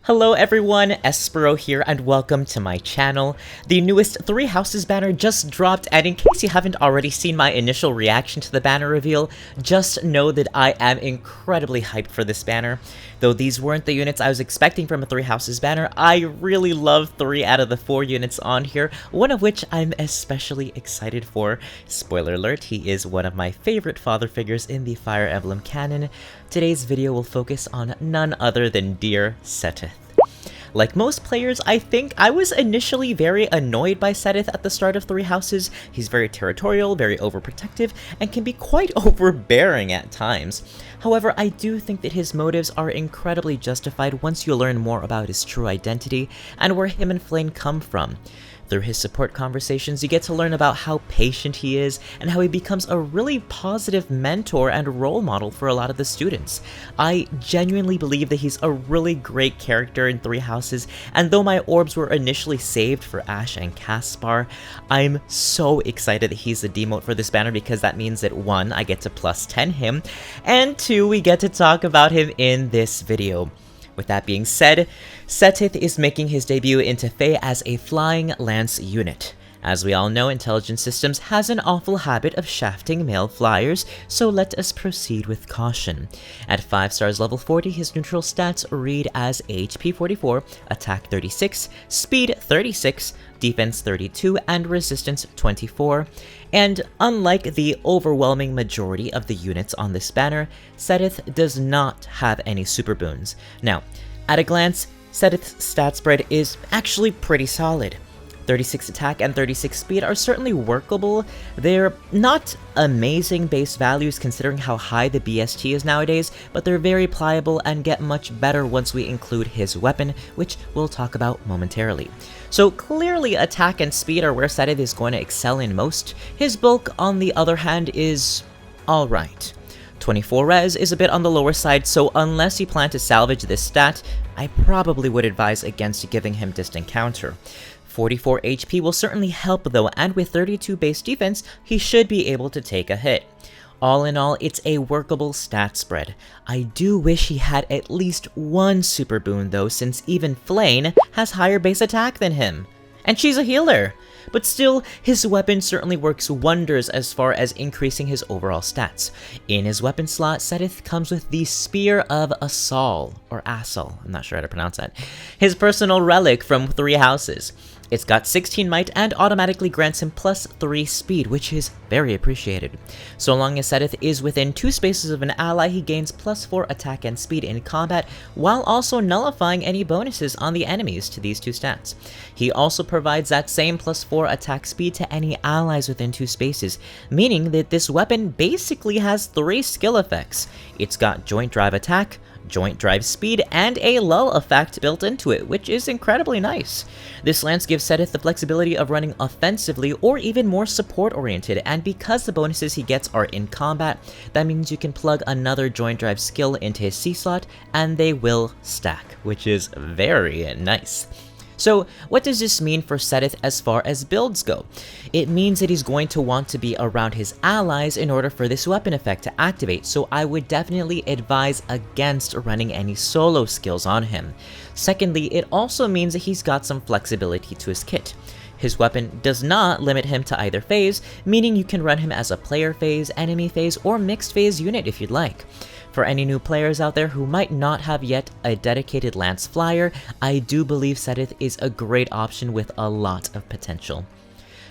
Hello everyone, Espero here and welcome to my channel. The newest Three Houses banner just dropped, and in case you haven't already seen my initial reaction to the banner reveal, just know that I am incredibly hyped for this banner. Though these weren't the units I was expecting from a Three Houses banner, I really love 3 out of the 4 units on here, one of which I'm especially excited for. Spoiler alert, he is one of my favorite father figures in the Fire Emblem canon. Today's video will focus on none other than dear Seteth. Like most players, I think I was initially very annoyed by Seteth at the start of Three Houses. He's very territorial, very overprotective, and can be quite overbearing at times. However, I do think that his motives are incredibly justified once you learn more about his true identity and where him and Flame come from. Through his support conversations, you get to learn about how patient he is and how he becomes a really positive mentor and role model for a lot of the students. I genuinely believe that he's a really great character in Three Houses, and though my orbs were initially saved for Ash and Caspar, I'm so excited that he's the demote for this banner because that means that 1, I get to plus 10 him, and 2, we get to talk about him in this video. With that being said, Seteth is making his debut into FEH as a Flying Lance unit. As we all know, Intelligence Systems has an awful habit of shafting male flyers, so let us proceed with caution. At 5 stars level 40, his neutral stats read as HP 44, Attack 36, Speed 36, Defense 32, and Resistance 24. And unlike the overwhelming majority of the units on this banner, Seteth does not have any super boons. Now, at a glance, Seteth's stat spread is actually pretty solid. 36 attack and 36 speed are certainly workable. They're not amazing base values considering how high the BST is nowadays, but they're very pliable and get much better once we include his weapon, which we'll talk about momentarily. So clearly attack and speed are where Seteth is going to excel in most. His bulk, on the other hand, is alright. 24 res is a bit on the lower side, so unless you plan to salvage this stat, I probably would advise against giving him distant counter. 44 HP will certainly help though, and with 32 base defense, he should be able to take a hit. All in all, it's a workable stat spread. I do wish he had at least one super boon though, since even Flame has higher base attack than him. And she's a healer! But still, his weapon certainly works wonders as far as increasing his overall stats. In his weapon slot, Seteth comes with the Spear of Asal, or Asal, I'm not sure how to pronounce that. His personal relic from Three Houses. It's got 16 might and automatically grants him plus 3 speed, which is very appreciated. So long as Seteth is within 2 spaces of an ally, he gains plus 4 attack and speed in combat, while also nullifying any bonuses on the enemies to these 2 stats. He also provides that same plus 4 attack speed to any allies within 2 spaces, meaning that this weapon basically has 3 skill effects. It's got joint drive attack, joint drive speed, and a lull effect built into it, which is incredibly nice. This lance gives Seteth the flexibility of running offensively or even more support oriented, and because the bonuses he gets are in combat, that means you can plug another joint drive skill into his C slot and they will stack, which is very nice. So what does this mean for Seteth as far as builds go? It means that he's going to want to be around his allies in order for this weapon effect to activate, so I would definitely advise against running any solo skills on him. Secondly, it also means that he's got some flexibility to his kit. His weapon does not limit him to either phase, meaning you can run him as a player phase, enemy phase, or mixed phase unit if you'd like. For any new players out there who might not have yet a dedicated Lance Flyer, I do believe Seteth is a great option with a lot of potential.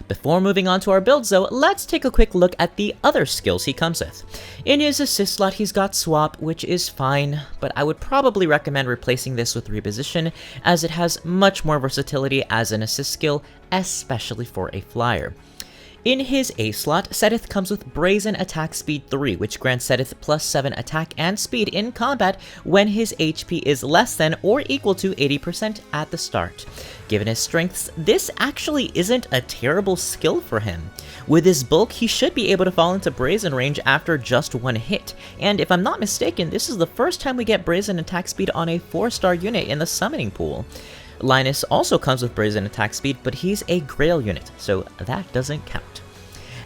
Before moving on to our builds though, let's take a quick look at the other skills he comes with. In his assist slot, he's got Swap, which is fine, but I would probably recommend replacing this with Reposition, as it has much more versatility as an assist skill, especially for a flyer. In his A slot, Seteth comes with Brazen Attack Speed 3, which grants Seteth plus 7 attack and speed in combat when his HP is less than or equal to 80% at the start. Given his strengths, this actually isn't a terrible skill for him. With his bulk, he should be able to fall into Brazen range after just 1 hit, and if I'm not mistaken, this is the first time we get Brazen Attack Speed on a 4-star unit in the summoning pool. Linus also comes with Brazen Attack Speed, but he's a Grail unit, so that doesn't count.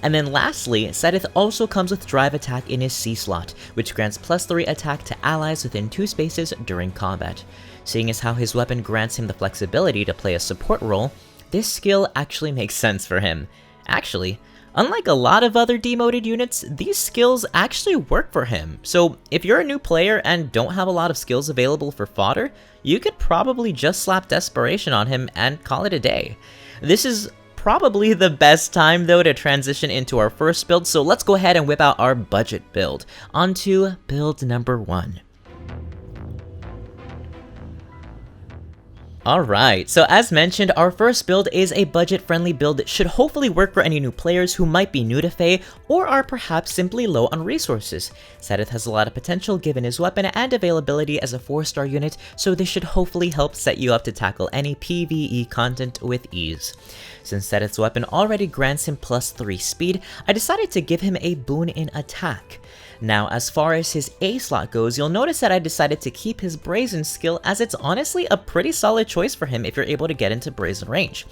And then lastly, Seteth also comes with Drive Attack in his C slot, which grants plus 3 attack to allies within 2 spaces during combat. Seeing as how his weapon grants him the flexibility to play a support role, this skill actually makes sense for him. Actually, unlike a lot of other demoted units, these skills actually work for him. So if you're a new player and don't have a lot of skills available for fodder, you could probably just slap Desperation on him and call it a day. This is probably the best time though to transition into our first build, so let's go ahead and whip out our budget build. Onto build number 1. Alright, so as mentioned, our first build is a budget-friendly build that should hopefully work for any new players who might be new to FEH or are perhaps simply low on resources. Seteth has a lot of potential given his weapon and availability as a 4-star unit, so this should hopefully help set you up to tackle any PvE content with ease. Since Seteth's weapon already grants him +3 speed, I decided to give him a boon in attack. Now, as far as his A slot goes, you'll notice that I decided to keep his Brazen skill, as it's honestly a pretty solid choice for him if you're able to get into Brazen range.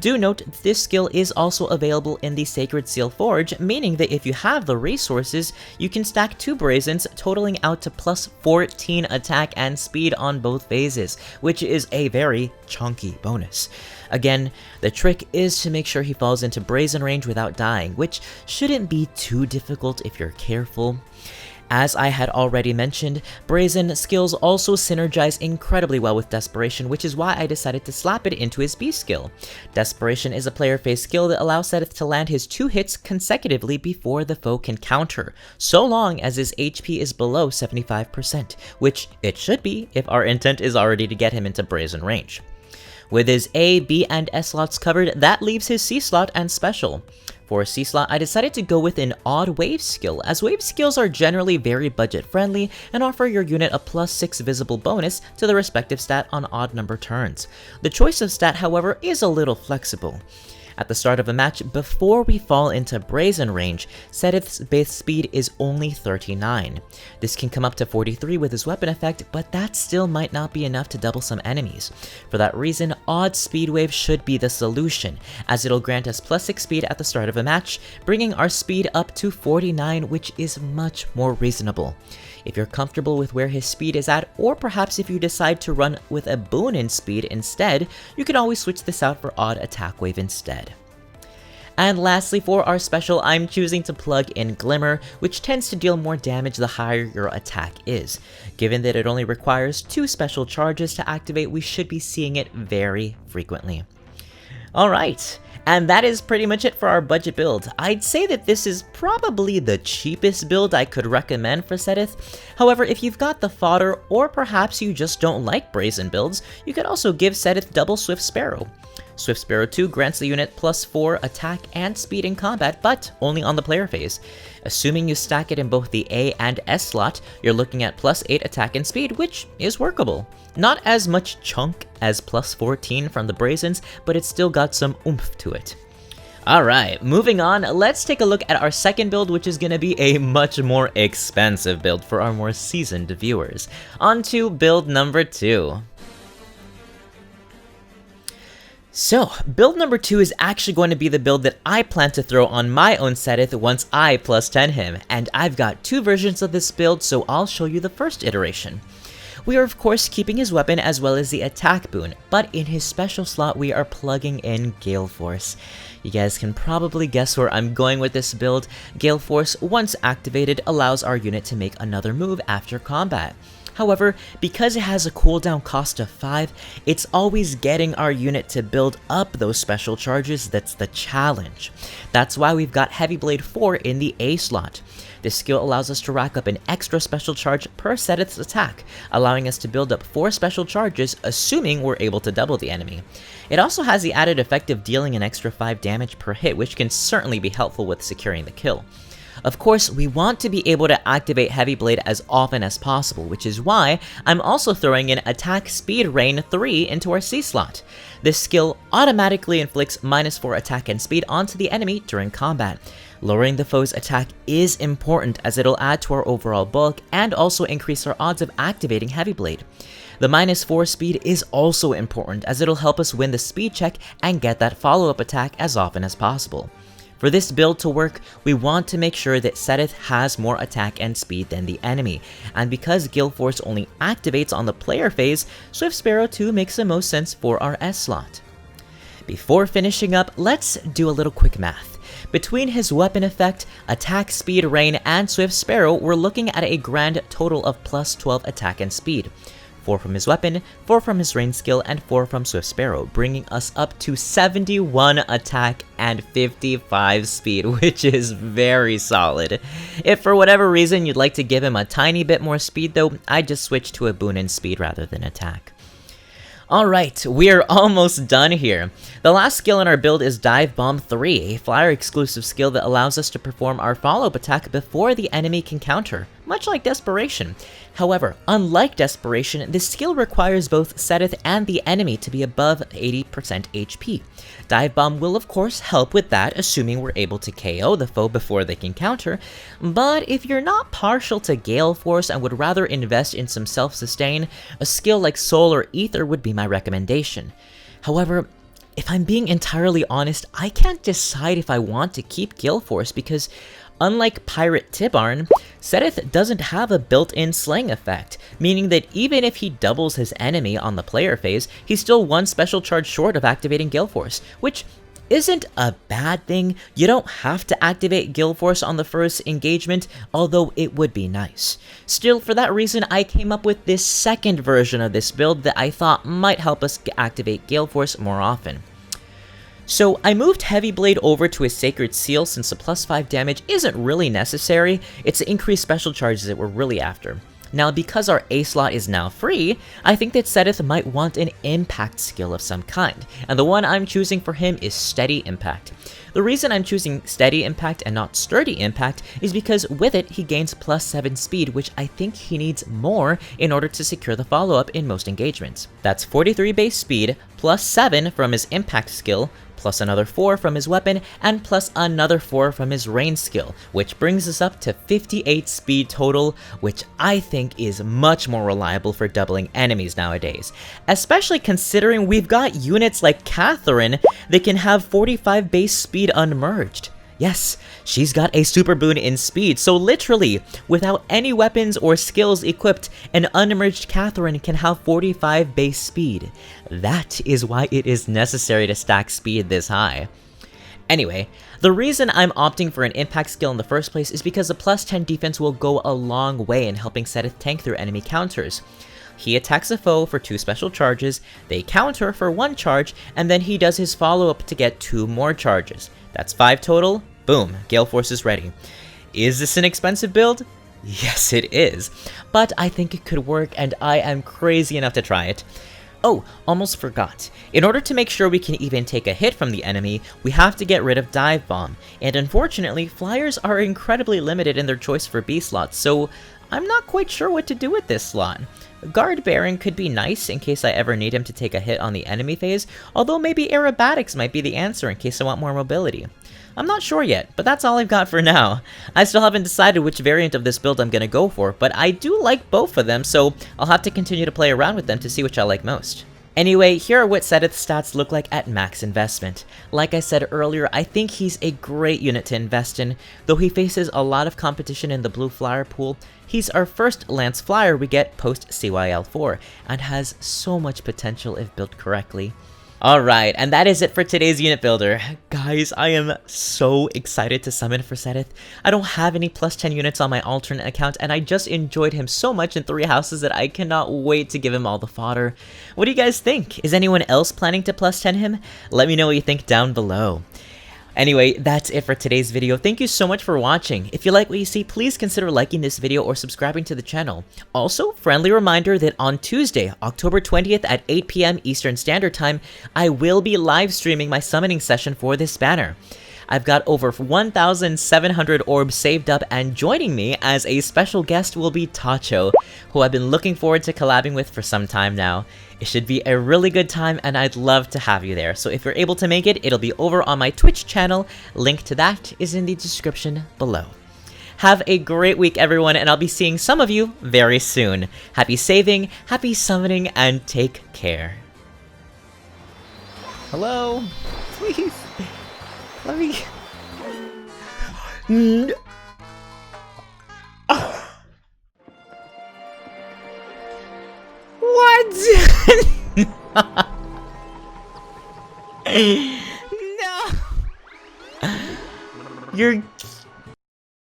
Do note, this skill is also available in the Sacred Seal Forge, meaning that if you have the resources, you can stack 2 Brazens, totaling out to +14 attack and speed on both phases, which is a very chunky bonus. Again, the trick is to make sure he falls into Brazen range without dying, which shouldn't be too difficult if you're careful. As I had already mentioned, Brazen skills also synergize incredibly well with Desperation, which is why I decided to slap it into his B skill. Desperation is a player phase skill that allows Seteth to land his 2 hits consecutively before the foe can counter, so long as his HP is below 75%, which it should be if our intent is already to get him into Brazen range. With his A, B, and S slots covered, that leaves his C slot and special. For a C slot, I decided to go with an odd wave skill, as wave skills are generally very budget friendly and offer your unit a +6 visible bonus to the respective stat on odd number turns. The choice of stat, however, is a little flexible. At the start of a match, before we fall into Brazen range, Seteth's base speed is only 39. This can come up to 43 with his weapon effect, but that still might not be enough to double some enemies. For that reason, odd speed wave should be the solution, as it'll grant us +6 speed at the start of a match, bringing our speed up to 49, which is much more reasonable. If you're comfortable with where his speed is at, or perhaps if you decide to run with a boon in speed instead, you can always switch this out for odd attack wave instead. And lastly, for our special, I'm choosing to plug in Glimmer, which tends to deal more damage the higher your attack is. Given that it only requires 2 special charges to activate, we should be seeing it very frequently. Alright, and that is pretty much it for our budget build. I'd say that this is probably the cheapest build I could recommend for Seteth. However, if you've got the fodder, or perhaps you just don't like Brazen builds, you could also give Seteth double Swift Sparrow. Swift Sparrow 2 grants the unit +4 attack and speed in combat, but only on the player phase. Assuming you stack it in both the A and S slot, you're looking at +8 attack and speed, which is workable. Not as much chunk as +14 from the Brazens, but it's still got some oomph to it. Alright, moving on, let's take a look at our second build, which is going to be a much more expensive build for our more seasoned viewers. On to build number 2. So, build number 2 is actually going to be the build that I plan to throw on my own Seteth once I +10 him, and I've got 2 versions of this build, so I'll show you the first iteration. We are of course keeping his weapon as well as the attack boon, but in his special slot we are plugging in Gale Force. You guys can probably guess where I'm going with this build. Gale Force, once activated, allows our unit to make another move after combat. However, because it has a cooldown cost of 5, it's always getting our unit to build up those special charges that's the challenge. That's why we've got Heavy Blade 4 in the A slot. This skill allows us to rack up an extra special charge per Seteth's attack, allowing us to build up 4 special charges, assuming we're able to double the enemy. It also has the added effect of dealing an extra 5 damage per hit, which can certainly be helpful with securing the kill. Of course, we want to be able to activate Heavy Blade as often as possible, which is why I'm also throwing in Attack Speed Rain 3 into our C slot. This skill automatically inflicts -4 attack and speed onto the enemy during combat. Lowering the foe's attack is important as it'll add to our overall bulk and also increase our odds of activating Heavy Blade. The -4 speed is also important as it'll help us win the speed check and get that follow-up attack as often as possible. For this build to work, we want to make sure that Seteth has more attack and speed than the enemy, and because Gale Force only activates on the player phase, Swift Sparrow 2 makes the most sense for our S slot. Before finishing up, let's do a little quick math. Between his weapon effect, attack speed, rain, and Swift Sparrow, we're looking at a grand total of plus 12 attack and speed. 4 from his weapon, 4 from his rain skill, and 4 from Swift Sparrow, bringing us up to 71 attack and 55 speed, which is very solid. If for whatever reason you'd like to give him a tiny bit more speed though, I'd just switch to a boon in speed rather than attack. Alright, we're almost done here. The last skill in our build is Dive Bomb 3, a flyer exclusive skill that allows us to perform our follow-up attack before the enemy can counter, much like Desperation. However, unlike Desperation, this skill requires both Seteth and the enemy to be above 80% HP. Dive Bomb will of course help with that, assuming we're able to KO the foe before they can counter, but if you're not partial to Gale Force and would rather invest in some self-sustain, a skill like Soul or Ether would be my recommendation. However, if I'm being entirely honest, I can't decide if I want to keep Gale Force because unlike Pirate Tibarn, Seteth doesn't have a built-in slaying effect, meaning that even if he doubles his enemy on the player phase, he's still one special charge short of activating Gale Force, which isn't a bad thing. You don't have to activate Gale Force on the first engagement, although it would be nice. Still, for that reason, I came up with this second version of this build that I thought might help us activate Gale Force more often. So I moved Heavy Blade over to a Sacred Seal since the plus 5 damage isn't really necessary, it's the increased special charges that we're really after. Now because our A slot is now free, I think that Seteth might want an impact skill of some kind, and the one I'm choosing for him is Steady Impact. The reason I'm choosing Steady Impact and not Sturdy Impact is because with it he gains plus 7 speed, which I think he needs more in order to secure the follow-up in most engagements. That's 43 base speed, plus 7 from his impact skill, plus another 4 from his weapon, and plus another 4 from his rain skill, which brings us up to 58 speed total, which I think is much more reliable for doubling enemies nowadays. Especially considering we've got units like Catherine that can have 45 base speed unmerged. Yes, she's got a super boon in speed, so literally, without any weapons or skills equipped, an unmerged Catherine can have 45 base speed. That is why it is necessary to stack speed this high. Anyway, the reason I'm opting for an impact skill in the first place is because the plus 10 defense will go a long way in helping Seteth tank through enemy counters. He attacks a foe for 2 special charges, they counter for 1 charge, and then he does his follow-up to get 2 more charges. That's 5 total. Boom, Gale Force is ready. Is this an expensive build? Yes, it is, but I think it could work and I am crazy enough to try it. Oh, almost forgot. In order to make sure we can even take a hit from the enemy, we have to get rid of Dive Bomb, and unfortunately, flyers are incredibly limited in their choice for B slots, so I'm not quite sure what to do with this slot. Guard Baron could be nice in case I ever need him to take a hit on the enemy phase, although maybe Aerobatics might be the answer in case I want more mobility. I'm not sure yet, but that's all I've got for now. I still haven't decided which variant of this build I'm gonna go for, but I do like both of them, so I'll have to continue to play around with them to see which I like most. Anyway, here are what Seteth's stats look like at max investment. Like I said earlier, I think he's a great unit to invest in. Though he faces a lot of competition in the blue flyer pool, he's our first Lance flyer we get post CYL4, and has so much potential if built correctly. Alright, and that is it for today's unit builder. Guys, I am so excited to summon for Seteth. I don't have any plus 10 units on my alternate account, and I just enjoyed him so much in 3 houses that I cannot wait to give him all the fodder. What do you guys think? Is anyone else planning to plus 10 him? Let me know what you think down below. Anyway, that's it for today's video. Thank you so much for watching. If you like what you see, please consider liking this video or subscribing to the channel. Also, friendly reminder that on Tuesday, October 20th at 8 PM Eastern Standard Time, I will be live streaming my summoning session for this banner. I've got over 1,700 orbs saved up, and joining me as a special guest will be Tacho, who I've been looking forward to collabing with for some time now. It should be a really good time, and I'd love to have you there, so if you're able to make it, it'll be over on my Twitch channel. Link to that is in the description below. Have a great week, everyone, and I'll be seeing some of you very soon. Happy saving, happy summoning, and take care. Hello? Please. Let me... What? No! You're